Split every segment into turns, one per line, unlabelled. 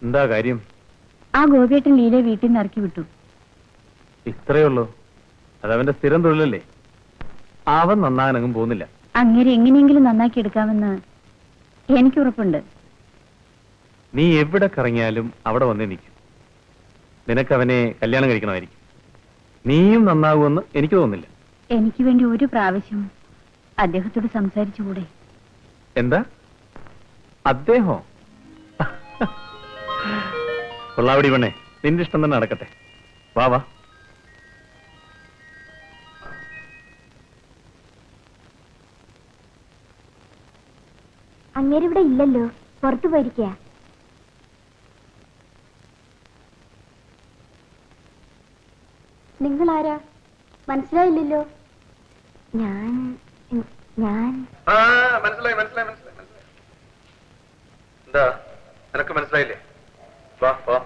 എന്താ കാര്യം?
ആ ഗോപിയേട്ടൻ ലീലയെ വീട്ടിൽ നിന്ന് ഇറക്കി വിട്ടു.
ഇത്രയേ ഉള്ളൂ? അതവന്റെ സ്ഥിരം തൊഴിലല്ലേ? അവൻ നന്നാകാനങ്ങും പോകുന്നില്ല.
അങ്ങനെ എങ്ങനെയെങ്കിലും നന്നാക്കി എടുക്കാമെന്ന് എനിക്ക് ഉറപ്പുണ്ട്.
നീ എവിടെ കറങ്ങിയാലും അവിടെ വന്നേ നിൽക്കും. നിനക്കവനെ കല്യാണം കഴിക്കണമായിരിക്കും. നീയും നന്നാകുമെന്ന് എനിക്ക് തോന്നുന്നില്ല.
എനിക്ക് വേണ്ടി ഒരു പ്രാവശ്യം അദ്ദേഹത്തോട് സംസാരിച്ചുകൂടെ?
എന്താ? അദ്ദേഹോ? കൊള്ളാവടി പെണ്ണേ, നിന്റെ ഇഷ്ടം തന്നെ നടക്കട്ടെ. വാ വാ.
അങ്ങേരിവിടെ ഇല്ലല്ലോ, പുറത്തു പോയിരിക്ക. നിങ്ങളാരാ? മനസ്സിലായില്ലല്ലോ. ഞാൻ
മനസ്സിലായി. എന്താ നിനക്ക് മനസ്സിലായില്ലേ? വാ വാ.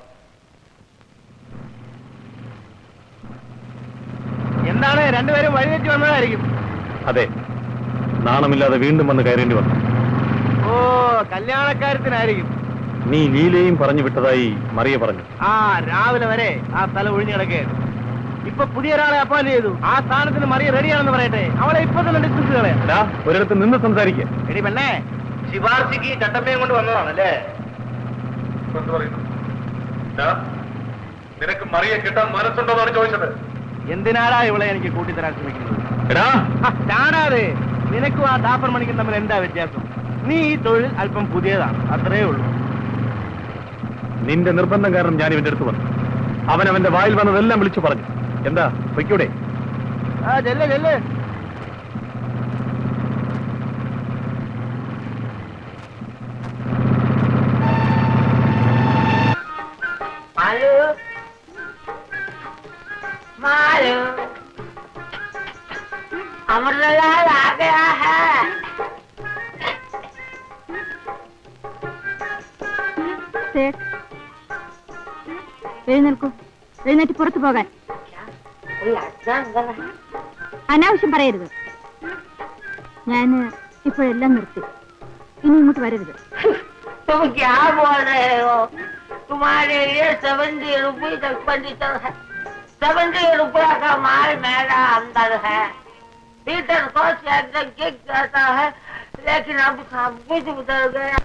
എന്താണ് രണ്ടുപേരും വഴിവെച്ച് വന്നതായിരിക്കും?
അതെ, നാണമില്ലാതെ വീണ്ടും വന്ന് കയറേണ്ടി വന്നു.
ഓ, കല്യാണക്കാര്യത്തിനായിരിക്കും.
നീ ലീലയും പറഞ്ഞു വിട്ടതായി മറിയ പറഞ്ഞു.
രാവിലെ വരെ ആ സ്ഥലം ഒഴിഞ്ഞു കിടക്കുകയാണ്. ഇപ്പൊ പുതിയ ഒരാളെ അപ്പോയിന്റ് ചെയ്തു. ആ സ്ഥാനത്തിന് മറിയ റെഡിയാണെന്ന് പറയട്ടെ. അവളെ ഇപ്പൊ തന്നെ ഡിസ്കസ് കളയാ.
ഒരിടത്ത് നിന്ന് സംസാരിക്കുക.
എടി പെണ്ണേ, ശിവാർജിക്ക് ചട്ടമ്പയും കൊണ്ട് വന്നതാണല്ലേ?
നിനക്ക് മറിയെ കിട്ടാൻ മനസ്സുണ്ടോന്നാണ് ചോദിച്ചത്.
എന്തിനാടാ ഇവളെ എനിക്ക് കൂട്ടിത്തരാൻ ശ്രമിക്കുന്നത്? ചാടാതെ. നിനക്കും ആ ഡാപ്പർ മണിക്കും തമ്മിൽ എന്താ വ്യത്യാസം? നീ ഈ തൊഴിൽ അല്പം പുതിയതാണ്, അത്രേ ഉള്ളൂ.
നിന്റെ നിർബന്ധം കാരണം ഞാൻ ഇവന്റെ അടുത്ത് വന്നു. അവന്റെ വായിൽ വന്നതെല്ലാം വിളിച്ചു പറഞ്ഞു. എന്താ പൊയ്ക്കൂടെ?
ചെല്ല് ചെല്ല്.
अमरलाल आ गया है।
എഴുന്നേൽക്കൂ. എഴുന്നേറ്റ് പുറത്തു പോകാൻ. അനാവശ്യം പറയരുത്. ഞാൻ ഇപ്പോഴെല്ലാം നിർത്തി. ഇനി ഇങ്ങോട്ട് വരരുത്.
तुम क्या बोल रहे हो? तुम्हारे लिए 70 रुपये तक फर्नीचर है। 70 रुपया का माल मेरा अंदर है। पीटर को एकदम किक करता है, लेकिन अब सब कुछ उतर गया।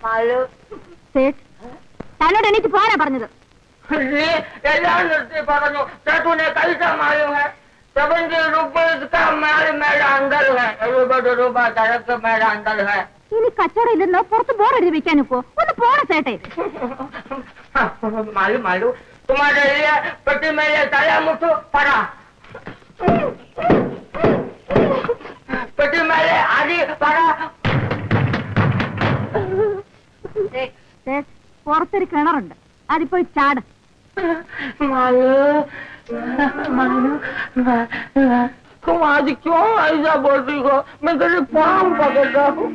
मालूम?
തന്നോട് എനിക്ക് പോരാ പറഞ്ഞത്.
एല്ലാം നിർത്തി പറഞ്ഞു. तूने कैसा मालूम है? 70 रुपये का माल मेरा अंदर है। 70 रुपया तरक मेरा अंदर है।
ഇനി കച്ചവടം ഇല്ലെന്നോ പുറത്ത് ബോർഡെഴുതി വെക്കാനിപ്പോ ഒന്ന് പോണ ചേട്ടെ.
मालूम मालूम तुम्हारे लिए पति मेरे तला मुठो पड़ा। पति मेरे आदि पड़ा।
പുറത്തൊരു കിണറുണ്ട്, അതിപ്പോയി ചാട്.
तुम आज क्यों ऐसा बोलती हो? मैं तेरे पाँव पकड़ता हूँ।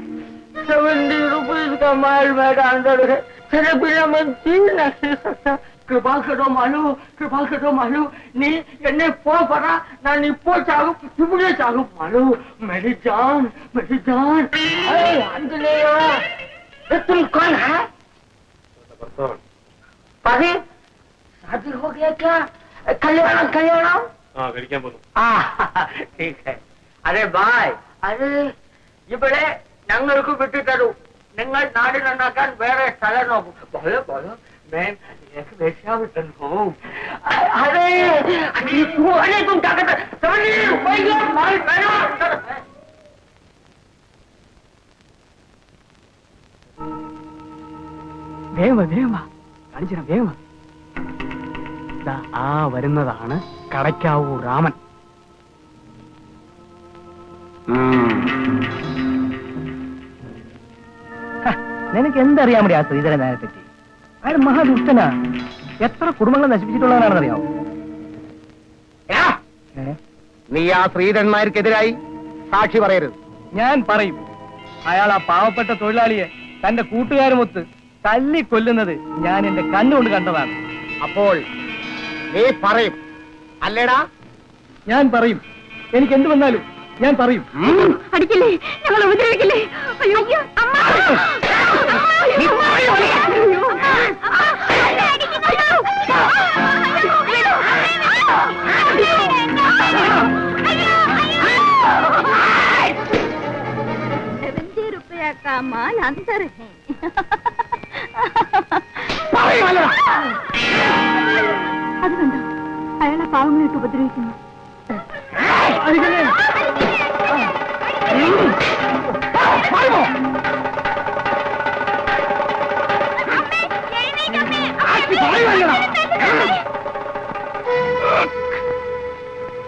70 रुपये का माल मेरा अंदर है। तेरे बिना मैं जी नहीं सकता. कृपा करो मालू. नी एने पो पड़ा ना नी पो चाहू इपड़े चाहू मालू. मेरी जान. अरे आंजनेय, तुम कौन है? पादी शादी हो गया क्या? कल्याण ठीक है. अरे भाई, अरे ഇവിടെ ഞങ്ങൾക്ക് വിട്ടു തരൂ. നിങ്ങൾ നാട് നന്നാക്കാൻ വേറെ സ്ഥലം നോക്കും. बोलो मैं एक वेश्यावतन हूँ. अरे तुम क्या करते? 70 रुपये माल मेरा अंदर है.
വേഗം കാണിച്ചിരാം. വേഗം ആ വരുന്നതാണ് കടയ്ക്കാവൂർ രാമൻ. നിനക്ക് എന്തറിയാൻ മതി ആ ശ്രീധരൻ നായരെ പറ്റി? അയാൾ മഹാദുഷ്ടനാ. എത്ര കുടുംബങ്ങൾ നശിപ്പിച്ചിട്ടുള്ളവരാണെന്നറിയാമോ?
നീ ആ ശ്രീധരൻ നായർക്കെതിരായി സാക്ഷി പറയരുത്.
ഞാൻ പറയും. അയാൾ ആ പാവപ്പെട്ട തൊഴിലാളിയെ തന്റെ കൂട്ടുകാരുമൊത്ത് തല്ലിക്കൊല്ലുന്നത് ഞാൻ എന്റെ കണ്ണുകൊണ്ട് കണ്ടതാണ്.
അപ്പോൾ നീ പറയും അല്ലേടാ?
ഞാൻ പറയും. എനിക്ക് എന്ത് വന്നാലും ഞാൻ പറയും.
അടിക്കില്ലേ, ഞങ്ങൾ ഉപദ്രവിക്കില്ലേ? അയ്യോ, അമ്മ. माया का मान अंतर है. അത് കണ്ടോ, അയാളെ പാവങ്ങളായിട്ട് ഉപദ്രവിക്കുന്നു.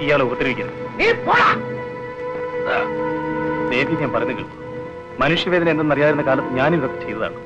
ഇയാളെ ഉപദ്രവിക്കുന്നു. ദേവി, ഞാൻ പറഞ്ഞു കേൾക്കും. മനുഷ്യവേദന എന്തെന്നറിയാവുന്ന കാലത്ത് ഞാനിതൊക്കെ ചെയ്തതാണ്.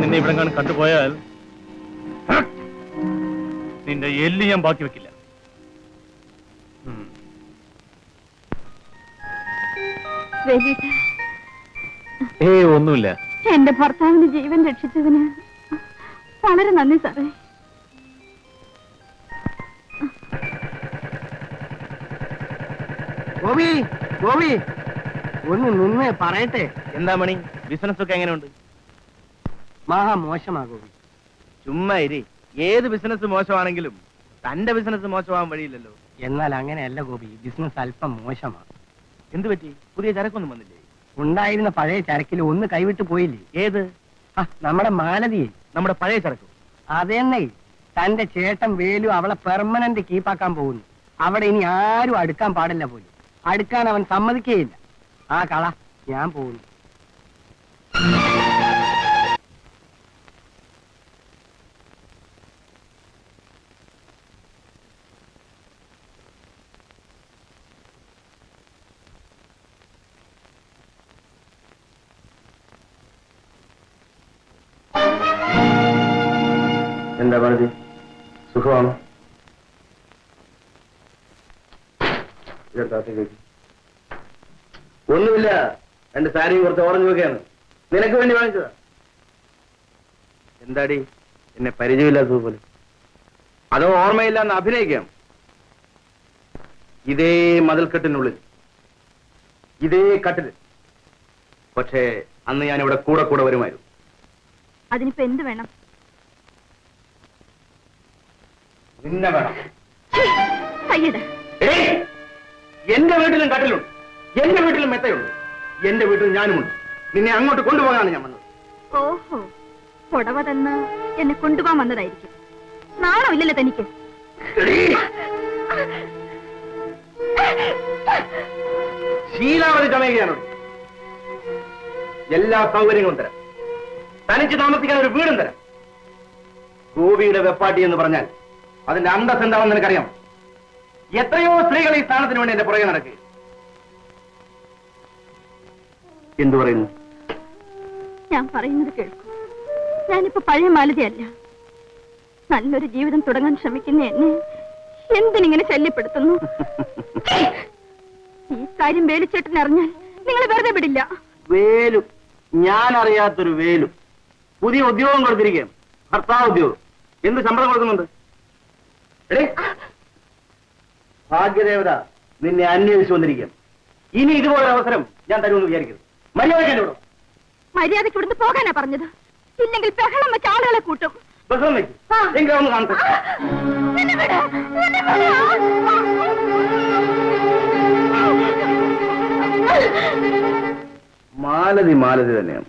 നിന്നെ ഇവിടെ കണ്ടുപോയാൽ നിന്റെ എല്ല് ഞാൻ ബാക്കി വെക്കില്ല. ഒന്നുമില്ല.
എന്റെ ഭർത്താവിന്റെ ജീവൻ രക്ഷിച്ചതിന് വളരെ നന്ദി സാറേ.
ഗോപി, ഗോപി, ഒന്ന് നിന്ന് പറയട്ടെ. എന്താ മണി, ബിസിനസ് ഒക്കെ എങ്ങനെയുണ്ട്? മഹാ മോശമാ ഗോപി. ചുമ്മാ ഇരി. ഏത് ബിസിനസ് മോശമാണെങ്കിലും തന്റെ ബിസിനസ് മോശമാവാൻ വഴിയില്ലല്ലോ. എന്നാൽ അങ്ങനെയല്ല ഗോപി, ബിസിനസ് അല്പം മോശമാണ്. എന്ത് പറ്റി? പുതിയ ചരക്കൊന്നും വന്നില്ലേ? ഉണ്ടായിരുന്ന പഴയ ചരക്കിൽ ഒന്ന് കൈവിട്ട് പോയില്ലേ? ഏത്? നമ്മുടെ മാലതിയെ. നമ്മുടെ പഴയ ചരക്ക്? അതെന്നെ. തന്റെ ചേട്ടൻ വേലു അവളെ പെർമനന്റ് കീപ്പാക്കാൻ പോകുന്നു. അവിടെ ഇനി ആരും അടുക്കാൻ പാടില്ല പോലും. അടുക്കാൻ അവൻ സമ്മതിക്കുകയില്ല. ആ കള ഞാൻ പോകുന്നു. എന്താ പറഞ്ഞത്? സുഖമാണോ? ഒന്നുമില്ല, 2 സാരിയും കുറച്ച് ഓറഞ്ച് ഒക്കെയാണ്. നിനക്ക് വേണ്ടി വാങ്ങിച്ചതാ. എന്താടി എന്നെ പരിചയമില്ലാത്തതുപോലെ? അതോ ഓർമ്മയില്ലാന്ന് അഭിനയിക്കാം? ഇതേ മതിൽക്കെട്ടിനുള്ളിൽ, ഇതേ കട്ടില്. പക്ഷേ അന്ന് ഞാനിവിടെ കൂടെ കൂടെ വരുമായിരുന്നു.
അതിനിപ്പോ എന്ത് വേണം?
നിന്നെ വേണം.
സയ്യിദ്,
എന്റെ വീട്ടിലും കട്ടിലുണ്ട്, എന്റെ വീട്ടിലും മെത്തയുണ്ട്, എന്റെ വീട്ടിൽ ഞാനുമുണ്ട്. നിന്നെ അങ്ങോട്ട് കൊണ്ടുപോകാനാണ് ഞാൻ വന്നത്.
ഓഹോ, പുടവ തന്ന് എന്നെ കൊണ്ടുപോകാൻ വന്നതായിരിക്കും. നാണമില്ലല്ലോ തനിക്ക്?
ശീലാവധി ചമയുകയാണ്. എല്ലാ സൗകര്യങ്ങളും തരാം. തനിച്ച് താമസിക്കാൻ ഒരു വീടും തരാം. ഗോപിയുടെ വെപ്പാട്ടി എന്ന് പറഞ്ഞാൽ അതിന്റെ അന്തസ് എന്താണെന്ന് എനിക്കറിയാം. എത്രയോ സ്ത്രീകൾ ഈ സ്ഥാനത്തിന് വേണ്ടി എന്റെ പുറകെ നടക്കുക. എന്തു പറയുന്നു?
ഞാൻ പറയുന്നത് കേൾക്കും. ഞാനിപ്പോ പഴയ മാലതിയല്ല. നല്ലൊരു ജീവിതം തുടങ്ങാൻ ശ്രമിക്കുന്ന എന്നെ എന്തിനിങ്ങനെ ശല്യപ്പെടുത്തുന്നു? ഈ കാര്യം വേലുച്ചേട്ടൻ അറിഞ്ഞാൽ നിങ്ങൾ വെറുതെ വിടില്ല.
വേലും ഞാൻ അറിയാത്തൊരു വേലും പുതിയ ഉദ്യോഗം കൊടുത്തിരിക്കുകയാണ്. ഭർത്താവ് ഉദ്യോഗം. എന്ത് ശമ്പളം കൊടുക്കുന്നുണ്ട്? ഭാഗ്യദേവത നിന്നെ അന്വേഷിച്ചു വന്നിരിക്കുകയാണ്. ഇനി ഇതുപോലെ അവസരം ഞാൻ തരുമെന്ന് വിചാരിക്കരുത്. മര്യാദ
മര്യാദയ്ക്ക് ഇവിടുന്ന് പോകാനാ പറഞ്ഞത്. ഇല്ലെങ്കിൽ ബഹളം വെച്ച് ആളുകളെ കൂട്ടും.
ബഹളം വെച്ച് എങ്കിലും ഒന്ന് കാണട്ടെ. മാലതി മാലതി തന്നെയാണ്.